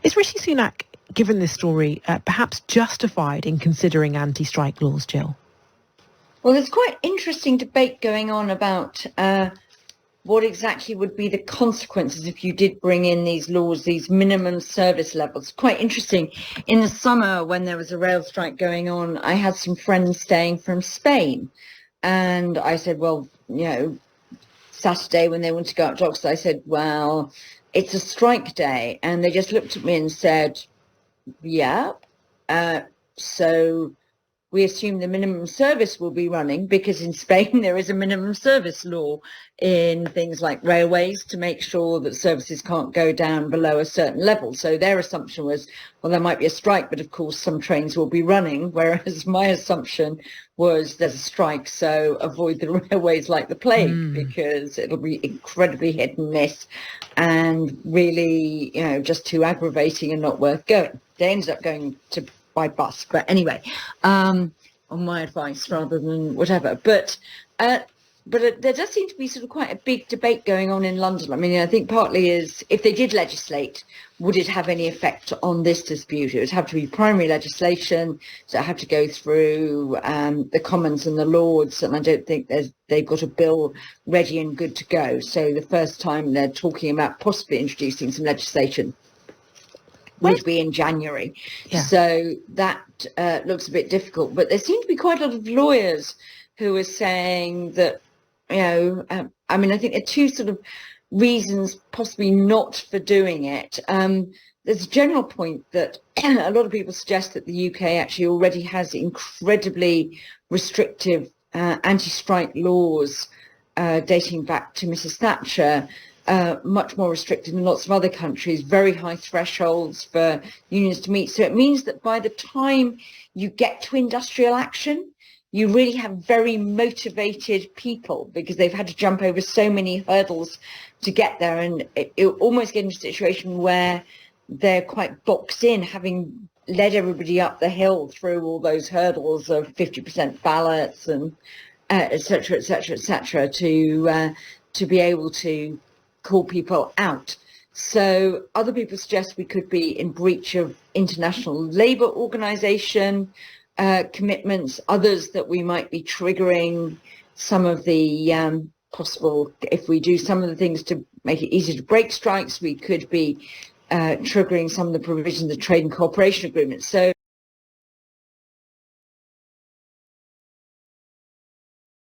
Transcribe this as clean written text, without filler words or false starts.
Is Rishi Sunak, given this story, perhaps justified in considering anti-strike laws, Jill? Well, there's quite interesting debate going on about what exactly would be the consequences if you did bring in these laws, these minimum service levels. Quite interesting. In the summer, when there was a rail strike going on, I had some friends staying from Spain. And I said, well, Saturday when they wanted to go out to Oxford, I said, well, it's a strike day. And they just looked at me and said, yeah. So we assume the minimum service will be running, because in Spain there is a minimum service law in things like railways to make sure that services can't go down below a certain level. So their assumption was, well, there might be a strike, but of course some trains will be running, whereas my assumption was there's a strike, so avoid the railways like the plague, because it'll be incredibly hit and miss and really, just too aggravating and not worth going. They ended up going to by bus, but anyway, on my advice rather than whatever. But there does seem to be sort of quite a big debate going on in London. I mean, I think partly is, if they did legislate, would it have any effect on this dispute? It would have to be primary legislation, so it have to go through the Commons and the Lords, and I don't think they've got a bill ready and good to go. So the first time they're talking about possibly introducing some legislation would be in January. Yeah. So that looks a bit difficult. But there seem to be quite a lot of lawyers who are saying that, I think there are two sort of reasons possibly not for doing it. There's a general point that a lot of people suggest that the UK actually already has incredibly restrictive anti-strike laws dating back to Mrs. Thatcher, much more restricted than lots of other countries, very high thresholds for unions to meet. So it means that by the time you get to industrial action, you really have very motivated people, because they've had to jump over so many hurdles to get there. And it almost get into a situation where they're quite boxed in, having led everybody up the hill through all those hurdles of 50% ballots and et cetera, to be able to call people out. So other people suggest we could be in breach of international labour organisation commitments, others that we might be triggering some of the possible, if we do some of the things to make it easier to break strikes, we could be triggering some of the provisions of trade and cooperation agreements. So